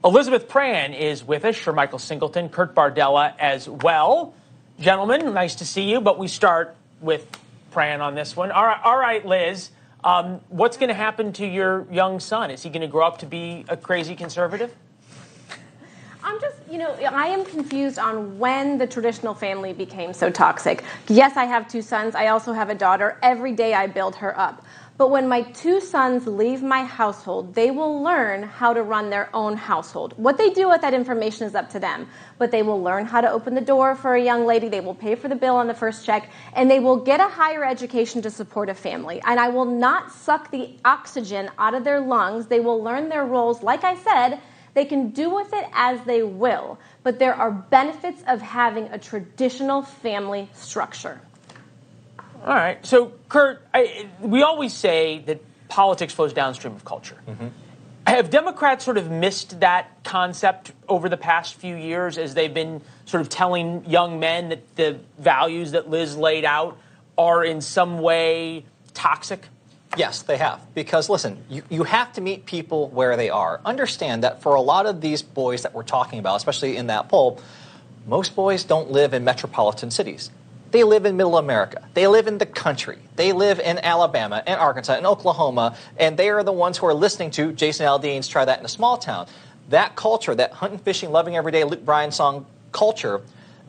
Elizabeth Pran is with us, Michael Singleton, Kurt Bardella as well. Gentlemen, nice to see you, but we start with Pran on this one. All right, Liz, what's going to happen to your young son? Is he going to grow up to be a crazy conservative? I am confused on when the traditional family became so toxic. Yes, I have two sons. I also have a daughter. Every day I build her up. But when my two sons leave my household, they will learn how to run their own household. What they do with that information is up to them. But they will learn how to open the door for a young lady. They will pay for the bill on the first check. And they will get a higher education to support a family. And I will not suck the oxygen out of their lungs. They will learn their roles. Like I said, they can do with it as they will. But there are benefits of having a traditional family structure. All right. So, Kurt, we always say that politics flows downstream of culture. Mm-hmm. Have Democrats sort of missed that concept over the past few years as they've been sort of telling young men that the values that Liz laid out are in some way toxic? Yes, they have. Because, listen, you have to meet people where they are. Understand that for a lot of these boys that we're talking about, especially in that poll, most boys don't live in metropolitan cities. They live in middle America. They live in the country. They live in Alabama and Arkansas and Oklahoma, and they are the ones who are listening to Jason Aldean's Try That in a Small Town. That culture, that hunting, fishing, loving everyday Luke Bryan song culture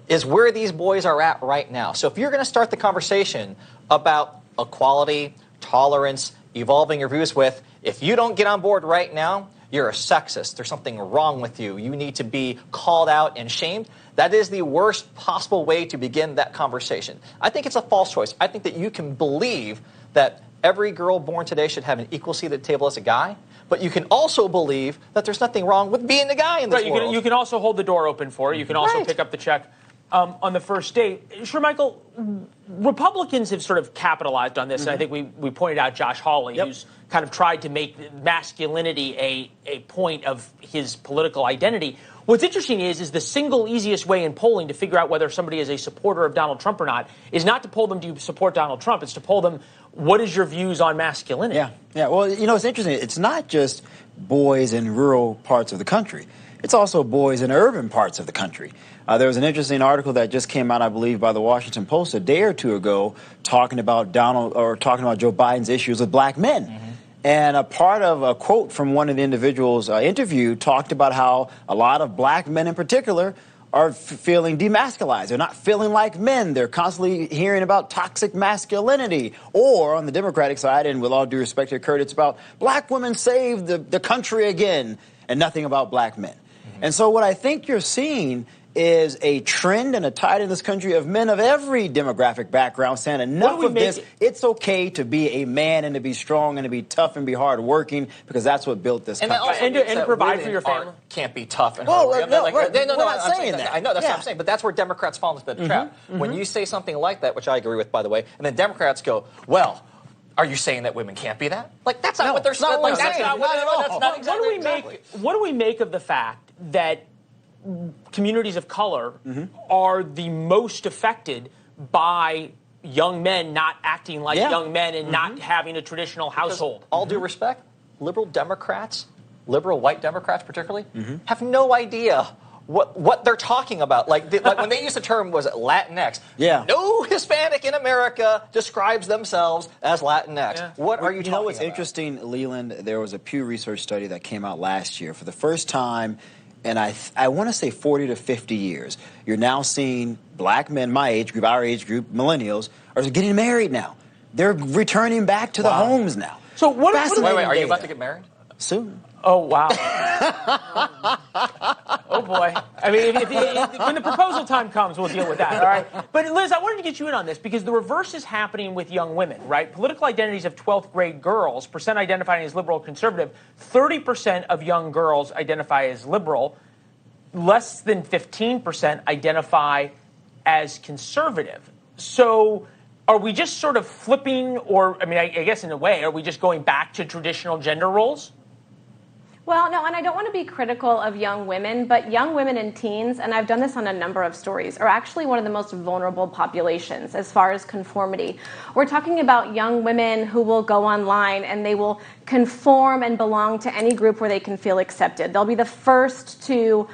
is where these boys are at right now. So if you're going to start the conversation about equality, tolerance, evolving your views with, if you don't get on board right now, you're a sexist. There's something wrong with you. You need to be called out and shamed. That is the worst possible way to begin that conversation. I think it's a false choice. I think that you can believe that every girl born today should have an equal seat at the table as a guy, but you can also believe that there's nothing wrong with being a guy in this world. You can also hold the door open for it. You can also pick up the check on the first date. Sure, Michael, Republicans have sort of capitalized on this, and I think we pointed out Josh Hawley, who's kind of tried to make masculinity a point of his political identity. What's interesting is the single easiest way in polling to figure out whether somebody is a supporter of Donald Trump or not is not to poll them, do you support Donald Trump? It's to poll them, what is your views on masculinity? Yeah. Well, it's interesting. It's not just boys in rural parts of the country. It's also boys in urban parts of the country. There was an interesting article that just came out, I believe, by the Washington Post a day or two ago, talking about Joe Biden's issues with black men. Mm-hmm. And a part of a quote from one of the individuals interviewed talked about how a lot of black men in particular are feeling demasculized. They're not feeling like men. They're constantly hearing about toxic masculinity. Or on the Democratic side, and with all due respect to Kurt, it's about black women save the country again, and nothing about black men. Mm-hmm. And so what I think you're seeing is a trend and a tide in this country of men of every demographic background saying enough of this. It's okay to be a man and to be strong and to be tough and be hardworking because that's what built this country. And to provide for your family. Can't be tough and hard. No, we're not saying that. I know, that's what I'm saying. But that's where Democrats fall into the trap. Mm-hmm. When you say something like that, which I agree with, by the way, and then Democrats go, well, are you saying that women can't be that? Like, that's not what they're saying. That's not What do we make of the fact that communities of color are the most affected by young men not acting like young men and not having a traditional household? All due respect, liberal Democrats, liberal white Democrats particularly, have no idea what they're talking about. Like when they use the term, was it Latinx? Yeah. No Hispanic in America describes themselves as Latinx. Yeah. What are you talking about? You know what's interesting, Leland? There was a Pew Research study that came out last year. For the first time, and I want to say 40 to 50 years, you're now seeing black men, my age group, our age group, millennials, are getting married now. They're returning back to the homes now. So wait, are you about to get married? Soon. Oh, wow. Oh, boy. I mean, when the proposal time comes, we'll deal with that, all right? But, Liz, I wanted to get you in on this because the reverse is happening with young women, right? Political identities of 12th grade girls, percent identifying as liberal or conservative, 30% of young girls identify as liberal, less than 15% identify as conservative. So are we just sort of flipping, or, I mean, I guess in a way, are we just going back to traditional gender roles? Well, no, and I don't want to be critical of young women, but young women and teens, and I've done this on a number of stories, are actually one of the most vulnerable populations as far as conformity. We're talking about young women who will go online and they will conform and belong to any group where they can feel accepted. They'll be the first to,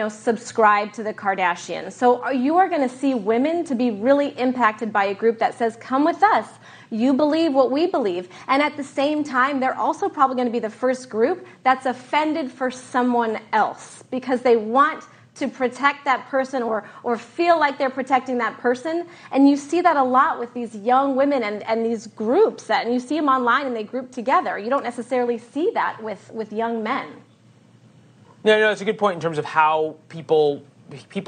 subscribe to the Kardashians. So you are going to see women to be really impacted by a group that says, come with us. You believe what we believe. And at the same time, they're also probably going to be the first group that's offended for someone else because they want to protect that person or feel like they're protecting that person. And you see that a lot with these young women and these groups, and you see them online and they group together. You don't necessarily see that with young men. No, it's a good point in terms of how people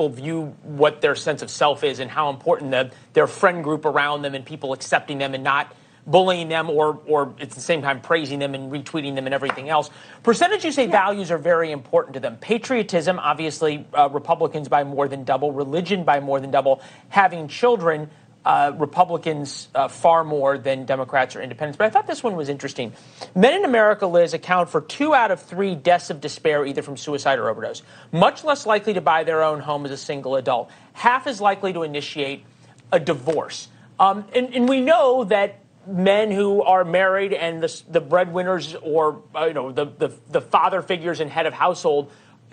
view what their sense of self is and how important their friend group around them and people accepting them and not bullying them or at the same time praising them and retweeting them and everything else. Percentage, you say, values are very important to them. Patriotism, obviously, Republicans by more than double. Religion by more than double. Having children, Republicans far more than Democrats or independents. But I thought this one was interesting. Men in America, Liz, account for 2 out of 3 deaths of despair, either from suicide or overdose. Much less likely to buy their own home as a single adult. Half as likely to initiate a divorce. And we know that men who are married and the breadwinners or the father figures and head of household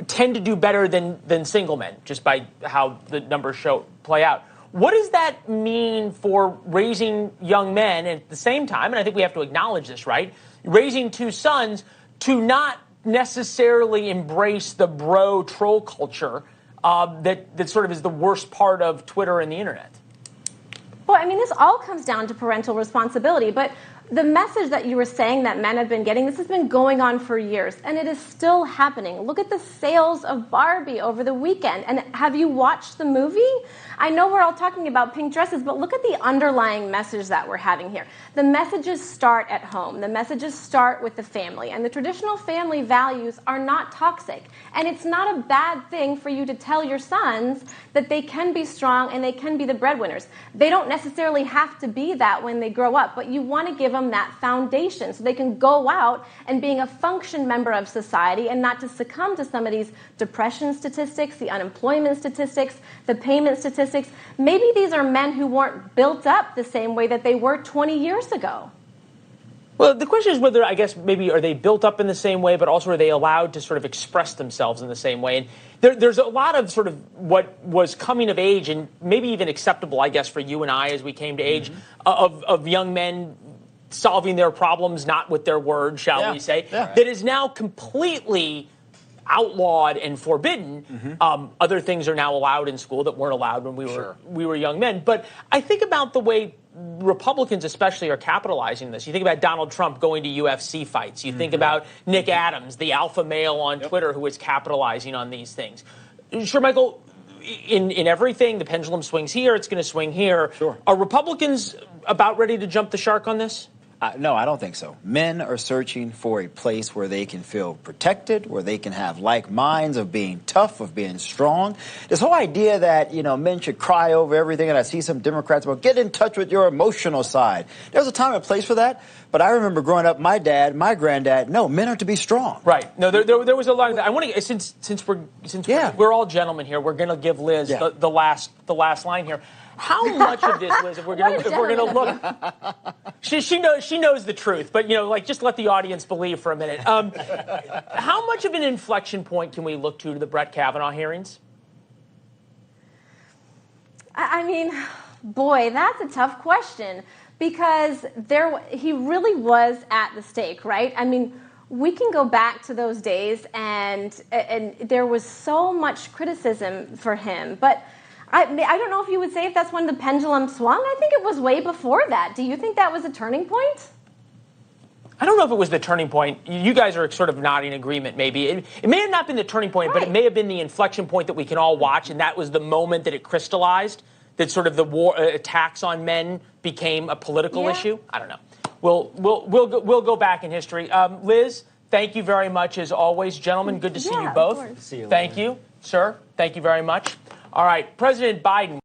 tend to do better than single men, just by how the numbers play out. What does that mean for raising young men, and at the same time, and I think we have to acknowledge this, right? Raising 2 sons to not necessarily embrace the bro troll culture that sort of is the worst part of Twitter and the internet. Well, I mean, this all comes down to parental responsibility, but the message that you were saying that men have been getting, this has been going on for years, and it is still happening. Look at the sales of Barbie over the weekend. And have you watched the movie? I know we're all talking about pink dresses, but look at the underlying message that we're having here. The messages start at home. The messages start with the family. And the traditional family values are not toxic. And it's not a bad thing for you to tell your sons that they can be strong and they can be the breadwinners. They don't necessarily have to be that when they grow up, but you want to give them that foundation so they can go out and being a function member of society and not to succumb to some of these depression statistics, the unemployment statistics, the payment statistics. Maybe these are men who weren't built up the same way that they were 20 years ago. Well, the question is whether, I guess, maybe are they built up in the same way, but also are they allowed to sort of express themselves in the same way? And there's a lot of sort of what was coming of age and maybe even acceptable, I guess, for you and I as we came to age, of young men solving their problems, not with their words, shall we say, that is now completely outlawed and forbidden. Other things are now allowed in school that weren't allowed when we were young men. But I think about the way Republicans especially are capitalizing this. You think about Donald Trump going to UFC fights. You think about Nick Adams, the alpha male on Twitter who is capitalizing on these things. Sure, Michael, in everything, the pendulum swings here, it's going to swing here. Sure. Are Republicans about ready to jump the shark on this? No, I don't think so. Men are searching for a place where they can feel protected, where they can have like minds of being tough, of being strong. This whole idea that, men should cry over everything, and I see some Democrats about get in touch with your emotional side. There's a time and place for that, but I remember growing up, my dad, my granddad, no, men are to be strong. Right. No, there was a lot of that. I want to, since we're all gentlemen here, we're going to give Liz the last line here. How much of this, Liz, if we're going to look, she knows the truth, but just let the audience believe for a minute. How much of an inflection point can we look to the Brett Kavanaugh hearings? I mean, boy, that's a tough question because he really was at the stake, right? I mean, we can go back to those days, and there was so much criticism for him, but I don't know if you would say if that's when the pendulum swung. I think it was way before that. Do you think that was a turning point? I don't know if it was the turning point. You guys are sort of nodding agreement, maybe. It may have not been the turning point, but it may have been the inflection point that we can all watch, and that was the moment that it crystallized, that sort of the war attacks on men became a political issue. I don't know. We'll go back in history. Liz, thank you very much, as always. Gentlemen, good to see you both. See you Thank you, sir. Thank you very much. All right, President Biden.